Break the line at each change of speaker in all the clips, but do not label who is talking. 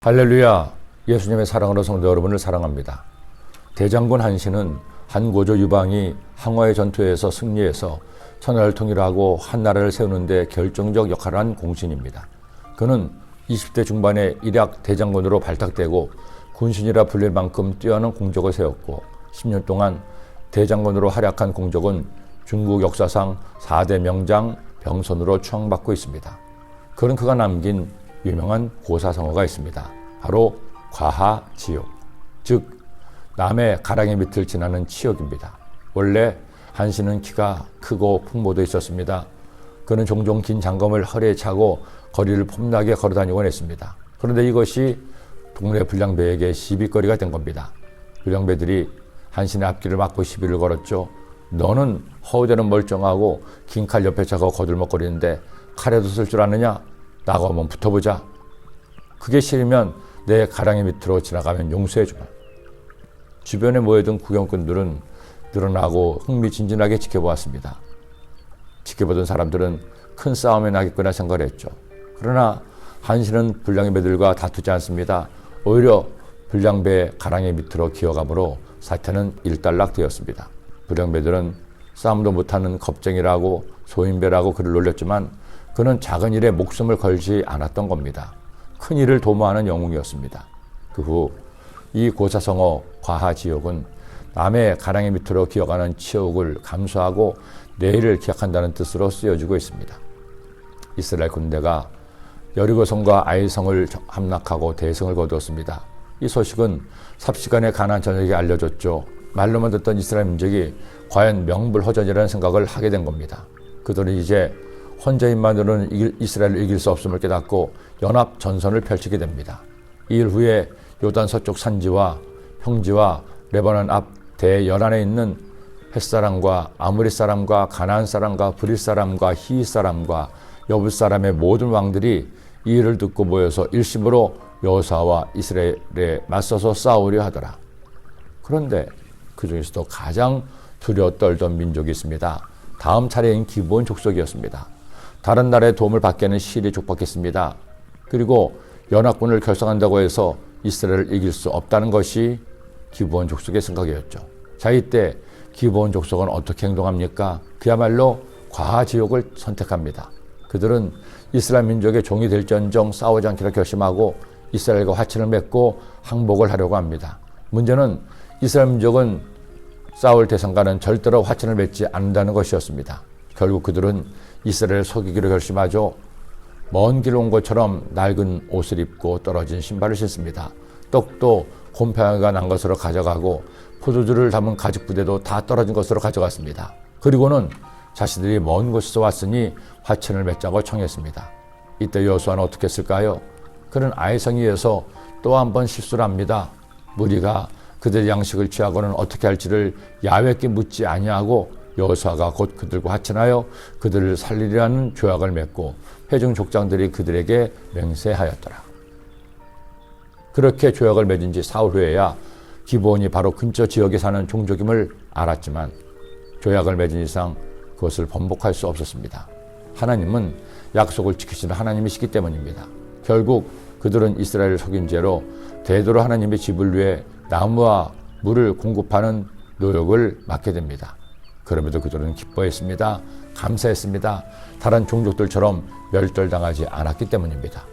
할렐루야, 예수님의 사랑으로 성도 여러분을 사랑합니다. 대장군 한신은 한고조 유방이 항와의 전투에서 승리해서 천하를 통일하고 한나라를 세우는 데 결정적 역할을 한 공신입니다. 그는 20대 중반에 일약 대장군으로 발탁되고 군신이라 불릴 만큼 뛰어난 공적을 세웠고 10년 동안 대장군으로 활약한 공적은 중국 역사상 4대 명장 병선으로 추앙받고 있습니다. 그는 그가 남긴 유명한 고사성어가 있습니다. 바로 과하지옥, 즉 남의 가랑이 밑을 지나는 치욕입니다. 원래 한신은 키가 크고 풍모도 있었습니다. 그는 종종 긴 장검을 허리에 차고 거리를 폼나게 걸어다니곤 했습니다. 그런데 이것이 동네 불량배에게 시비거리가 된 겁니다. 불량배들이 한신의 앞길을 막고 시비를 걸었죠. 너는 허우대는 멀쩡하고 긴 칼 옆에 차고 거들먹거리는데 칼에도 쓸 줄 아느냐? 나하고 한번 붙어보자. 그게 싫으면 내 가랑이 밑으로 지나가면 용서해주마. 주변에 모여든 구경꾼들은 늘어나고 흥미진진하게 지켜보았습니다. 지켜보던 사람들은 큰 싸움이 나겠구나 생각을 했죠. 그러나 한신은 불량배들과 다투지 않습니다. 오히려 불량배의 가랑이 밑으로 기어가므로 사태는 일단락되었습니다. 불량배들은 싸움도 못하는 겁쟁이라고 소인배라고 그를 놀렸지만 그는 작은 일에 목숨을 걸지 않았던 겁니다. 큰 일을 도모하는 영웅이었습니다. 그 후 이 고사성어 과하지옥은 남의 가랑이 밑으로 기어가는 치욕을 감수하고 내일을 기약한다는 뜻으로 쓰여지고 있습니다. 이스라엘 군대가 여리고성과 아이성을 함락하고 대승을 거두었습니다. 이 소식은 삽시간에 가나안 전역에 알려졌죠. 말로만 듣던 이스라엘 민족이 과연 명불허전이라는 생각을 하게 된 겁니다. 그들은 이제 혼자인만으로는 이스라엘을 이길 수 없음을 깨닫고 연합 전선을 펼치게 됩니다. 이 일 후에 요단 서쪽 산지와 평지와 레바논 앞 대연안에 있는 헷사람과 아무리 사람과 가나안 사람과 브릿 사람과 히윗 사람과 여붓 사람의 모든 왕들이 이 일을 듣고 모여서 일심으로 여호수아와 이스라엘에 맞서서 싸우려 하더라. 그런데 그 중에서도 가장 두려워 떨던 민족이 있습니다. 다음 차례인 기브온 족속이었습니다. 다른 나라의 도움을 받기에는 실이 족박했습니다. 그리고 연합군을 결성한다고 해서 이스라엘을 이길 수 없다는 것이 기브온 족속의 생각이었죠. 자, 이때 기브온 족속은 어떻게 행동합니까? 그야말로 과하지옥을 선택합니다. 그들은 이스라엘 민족의 종이 될지언정 싸우지 않기로 결심하고 이스라엘과 화친을 맺고 항복을 하려고 합니다. 문제는 이스라엘 민족은 싸울 대상과는 절대로 화친을 맺지 않는다는 것이었습니다. 결국 그들은 이스라엘을 속이기로 결심하죠. 먼 길 온 것처럼 낡은 옷을 입고 떨어진 신발을 신습니다. 떡도 곰팡이가 난 것으로 가져가고 포도주를 담은 가죽 부대도 다 떨어진 것으로 가져갔습니다. 그리고는 자신들이 먼 곳에서 왔으니 화친을 맺자고 청했습니다. 이때 여호수아는 어떻게 했을까요? 그는 아이성이어서 또 한 번 실수를 합니다. 무리가 그들의 양식을 취하고는 어떻게 할지를 야훼께 묻지 아니하고 여호수아가 곧 그들과 화친하여 그들을 살리리라는 조약을 맺고 회중 족장들이 그들에게 맹세하였더라. 그렇게 조약을 맺은 지 사흘 후에야 기브온이 바로 근처 지역에 사는 종족임을 알았지만 조약을 맺은 이상 그것을 번복할 수 없었습니다. 하나님은 약속을 지키시는 하나님이시기 때문입니다. 결국 그들은 이스라엘을 속인 죄로 대대로 하나님의 집을 위해 나무와 물을 공급하는 노역을 맡게 됩니다. 그럼에도 그들은 기뻐했습니다. 감사했습니다. 다른 종족들처럼 멸절당하지 않았기 때문입니다.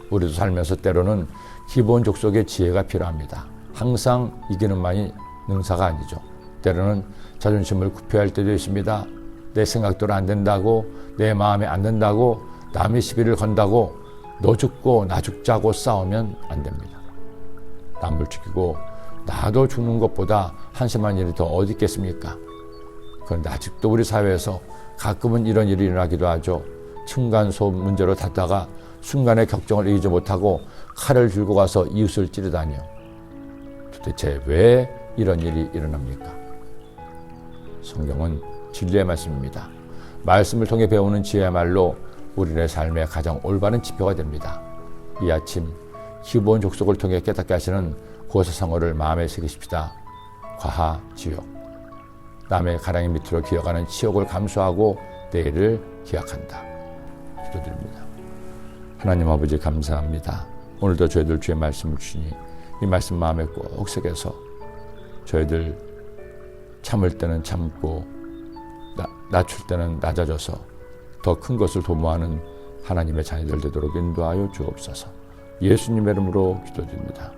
우리도 살면서 때로는 기브온 족속의 지혜가 필요합니다. 항상 이기는 만이 능사가 아니죠. 때로는 자존심을 굽혀야 할 때도 있습니다. 내 생각대로 안 된다고, 내 마음에 안 든다고, 남의 시비를 건다고 너 죽고 나 죽자고 싸우면 안 됩니다. 남을 죽이고 나도 죽는 것보다 한심한 일이 더 어디 있겠습니까? 그런데 아직도 우리 사회에서 가끔은 이런 일이 일어나기도 하죠. 층간소음 문제로 다투다가 순간의 격정을 이기지 못하고 칼을 들고 가서 이웃을 찌르다니요. 도대체 왜 이런 일이 일어납니까? 성경은 진리의 말씀입니다. 말씀을 통해 배우는 지혜야말로 우리의 삶의 가장 올바른 지표가 됩니다. 이 아침 기브온 족속을 통해 깨닫게 하시는 고사성어를 마음에 새기십시다. 과하, 지옥. 남의 가랑이 밑으로 기어가는 치욕을 감수하고 내일을 기약한다. 기도드립니다. 하나님 아버지 감사합니다. 오늘도 저희들 주의 말씀을 주시니 이 말씀 마음에 꼭 새겨서 저희들 참을 때는 참고 낮출 때는 낮아져서 더 큰 것을 도모하는 하나님의 자녀들 되도록 인도하여 주옵소서. 예수님의 이름으로 기도드립니다.